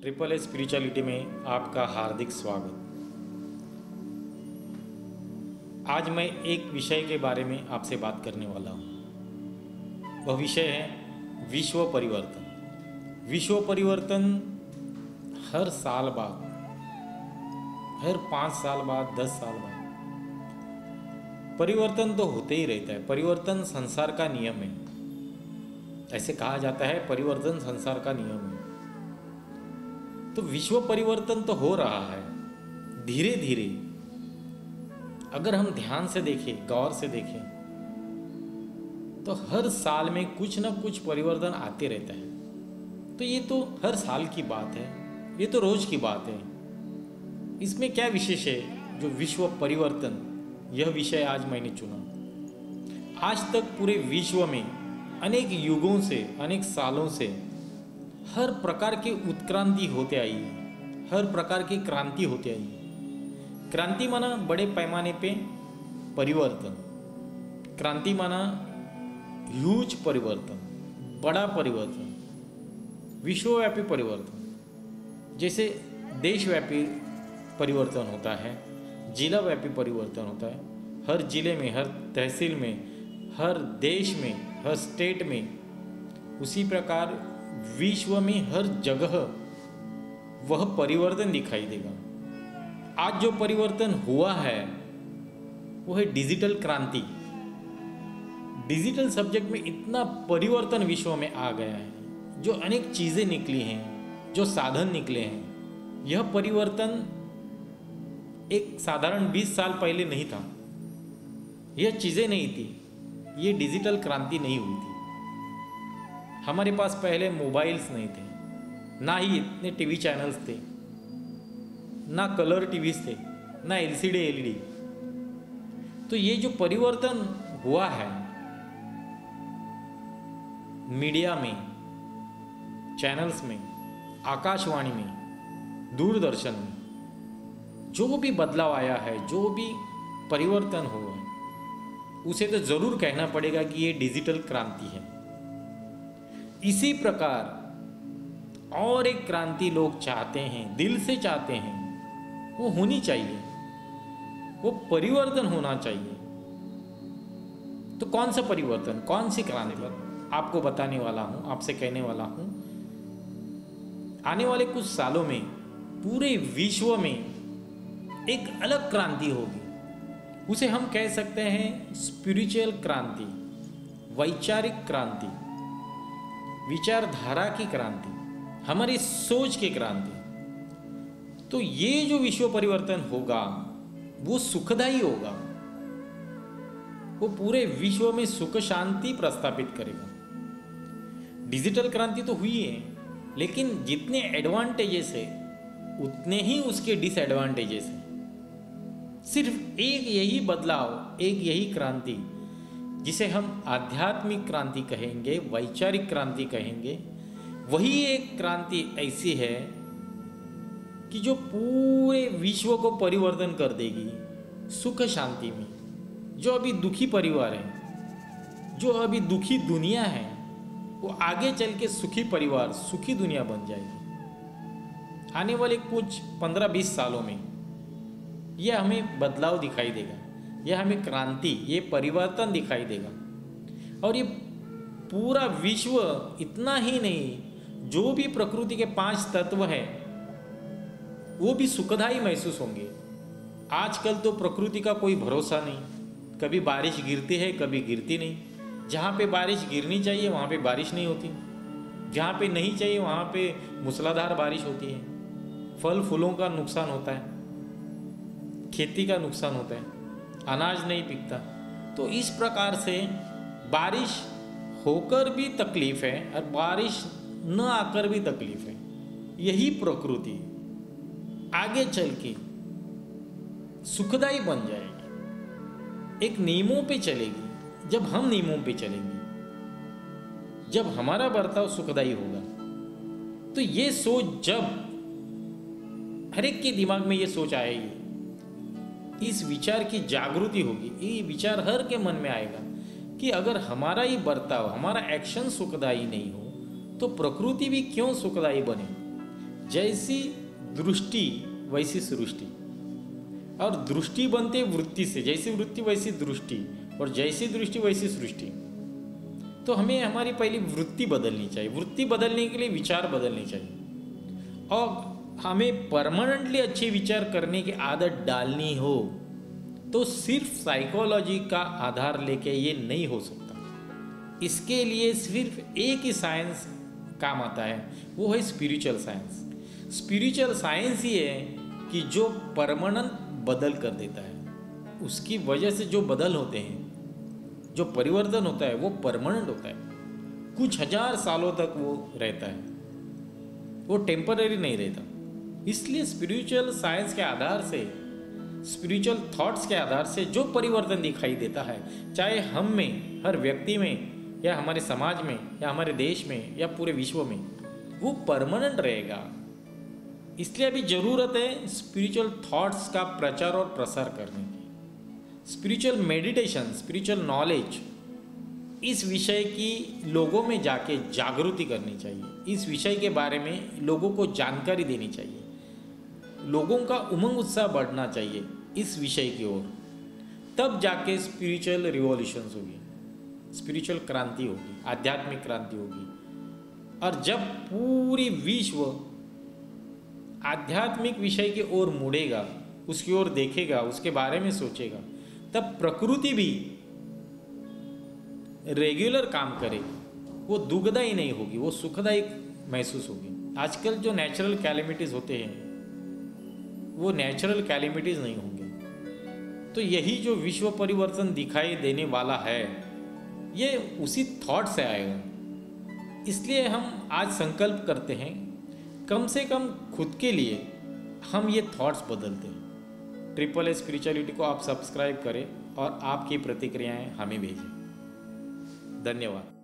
Triple A spirituality में आपका हार्दिक स्वागत। आज मैं एक विषय के बारे में आपसे बात करने वाला हूँ। वह विषय है विश्व परिवर्तन। विश्व परिवर्तन हर साल बाद, हर 5 साल बाद, 10 साल बाद परिवर्तन तो होते ही रहता है। परिवर्तन संसार का नियम है। ऐसे कहा जाता है परिवर्तन संसार का नियम है। तो विश्व परिवर्तन तो हो रहा है धीरे धीरे। अगर हम ध्यान से देखें, गौर से देखें, तो हर साल में कुछ ना कुछ परिवर्तन आते रहता है। तो ये तो हर साल की बात है, ये तो रोज की बात है। इसमें क्या विशेष है जो विश्व परिवर्तन, यह विषय आज मैंने चुना। आज तक पूरे विश्व में अनेक युगों से, अनेक सालों से हर प्रकार की उत्क्रांति होते आई है, हर प्रकार की क्रांति होते आई है। क्रांति माना बड़े पैमाने पे परिवर्तन, क्रांति माना ह्यूज परिवर्तन, बड़ा परिवर्तन, विश्वव्यापी परिवर्तन। जैसे देशव्यापी परिवर्तन होता है, जिलाव्यापी परिवर्तन होता है। हर जिले में, हर तहसील में, हर देश में, हर स्टेट में, उसी प्रकार विश्व में हर जगह वह परिवर्तन दिखाई देगा। आज जो परिवर्तन हुआ है वो है डिजिटल क्रांति। डिजिटल सब्जेक्ट में इतना परिवर्तन विश्व में आ गया है, जो अनेक चीज़ें निकली हैं, जो साधन निकले हैं। यह परिवर्तन एक साधारण 20 साल पहले नहीं था। यह चीज़ें नहीं थी, ये डिजिटल क्रांति नहीं हुई थी। हमारे पास पहले मोबाइल्स नहीं थे, ना ही इतने टीवी चैनल्स थे, ना कलर टीवीज थे, ना एलसीडी एलईडी। तो ये जो परिवर्तन हुआ है मीडिया में, चैनल्स में, आकाशवाणी में, दूरदर्शन में, जो भी बदलाव आया है, जो भी परिवर्तन हुआ है, उसे तो ज़रूर कहना पड़ेगा कि ये डिजिटल क्रांति है। इसी प्रकार और एक क्रांति लोग चाहते हैं, दिल से चाहते हैं, वो होनी चाहिए, वो परिवर्तन होना चाहिए। तो कौन सा परिवर्तन, कौन सी क्रांति आपको बताने वाला हूँ, आपसे कहने वाला हूँ। आने वाले कुछ सालों में पूरे विश्व में एक अलग क्रांति होगी। उसे हम कह सकते हैं स्पिरिचुअल क्रांति, वैचारिक क्रांति, विचारधारा की क्रांति, हमारी सोच की क्रांति। तो ये जो विश्व परिवर्तन होगा वो सुखदायी होगा। वो पूरे विश्व में सुख शांति प्रस्थापित करेगा। डिजिटल क्रांति तो हुई है, लेकिन जितने एडवांटेजेस है उतने ही उसके डिसएडवांटेजेस हैं। सिर्फ एक यही बदलाव, एक यही क्रांति, जिसे हम आध्यात्मिक क्रांति कहेंगे, वैचारिक क्रांति कहेंगे, वही एक क्रांति ऐसी है कि जो पूरे विश्व को परिवर्तन कर देगी सुख शांति में। जो अभी दुखी परिवार है, जो अभी दुखी दुनिया है, वो आगे चल के सुखी परिवार, सुखी दुनिया बन जाएगी। आने वाले कुछ 15-20 सालों में यह हमें बदलाव दिखाई देगा, यह हमें क्रांति, ये परिवर्तन दिखाई देगा। और ये पूरा विश्व, इतना ही नहीं, जो भी प्रकृति के 5 तत्व हैं वो भी सुखदायी महसूस होंगे। आजकल तो प्रकृति का कोई भरोसा नहीं, कभी बारिश गिरती है, कभी गिरती नहीं। जहाँ पे बारिश गिरनी चाहिए वहाँ पे बारिश नहीं होती, जहाँ पे नहीं चाहिए वहाँ पे मूसलाधार बारिश होती है। फल फूलों का नुकसान होता है, खेती का नुकसान होता है, अनाज नहीं पिकता। तो इस प्रकार से बारिश होकर भी तकलीफ है और बारिश न आकर भी तकलीफ है। यही प्रकृति आगे चल के सुखदायी बन जाएगी, एक नियमों पे चलेगी। जब हम नियमों पे चलेंगे, जब हमारा बर्ताव सुखदायी होगा, तो ये सोच, जब हर एक के दिमाग में ये सोच आएगी, इस विचार की जागृति होगी, ये विचार हर के मन में आएगा कि अगर हमारा ही बर्ताव, हमारा एक्शन सुखदायी नहीं हो तो प्रकृति भी क्यों सुखदायी बने। जैसी दृष्टि वैसी सृष्टि, और दृष्टि बनते वृत्ति से, जैसी वृत्ति वैसी दृष्टि, और जैसी दृष्टि वैसी सृष्टि। तो हमें हमारी पहली वृत्ति बदलनी चाहिए। वृत्ति बदलने के लिए विचार बदलने चाहिए, और हमें परमानेंटली अच्छे विचार करने की आदत डालनी हो तो सिर्फ साइकोलॉजी का आधार लेके ये नहीं हो सकता। इसके लिए सिर्फ एक ही साइंस काम आता है, वो है स्पिरिचुअल साइंस। स्पिरिचुअल साइंस ही है कि जो परमानेंट बदल कर देता है। उसकी वजह से जो बदल होते हैं, जो परिवर्तन होता है, वो परमानेंट होता है, कुछ हजार सालों तक वो रहता है, वो टेम्पररी नहीं रहता। इसलिए स्पिरिचुअल साइंस के आधार से, स्पिरिचुअल थॉट्स के आधार से जो परिवर्तन दिखाई देता है, चाहे हम में, हर व्यक्ति में, या हमारे समाज में, या हमारे देश में, या पूरे विश्व में, वो परमानेंट रहेगा। इसलिए अभी ज़रूरत है स्पिरिचुअल थॉट्स का प्रचार और प्रसार करने की। स्पिरिचुअल मेडिटेशन, स्पिरिचुअल नॉलेज, इस विषय की लोगों में जाके जागृति करनी चाहिए। इस विषय के बारे में लोगों को जानकारी देनी चाहिए, लोगों का उमंग उत्साह बढ़ना चाहिए इस विषय की ओर। तब जाके स्पिरिचुअल रिवॉल्यूशंस होगी, स्पिरिचुअल क्रांति होगी, आध्यात्मिक क्रांति होगी। और जब पूरी विश्व आध्यात्मिक विषय की ओर मुड़ेगा, उसकी ओर देखेगा, उसके बारे में सोचेगा, तब प्रकृति भी रेगुलर काम करेगी। वो दुखदायी नहीं होगी, वो सुखदायी महसूस होगी। आजकल जो नेचुरल कैलेमिटीज़ होते हैं वो नेचुरल कैलेमिटीज़ नहीं होंगे। तो यही जो विश्व परिवर्तन दिखाई देने वाला है, ये उसी थॉट से आएगा। इसलिए हम आज संकल्प करते हैं, कम से कम खुद के लिए हम ये थॉट्स बदलते हैं। ट्रिपल ए स्पिरिचुअलिटी को आप सब्सक्राइब करें और आपकी प्रतिक्रियाएं हमें भेजें। धन्यवाद।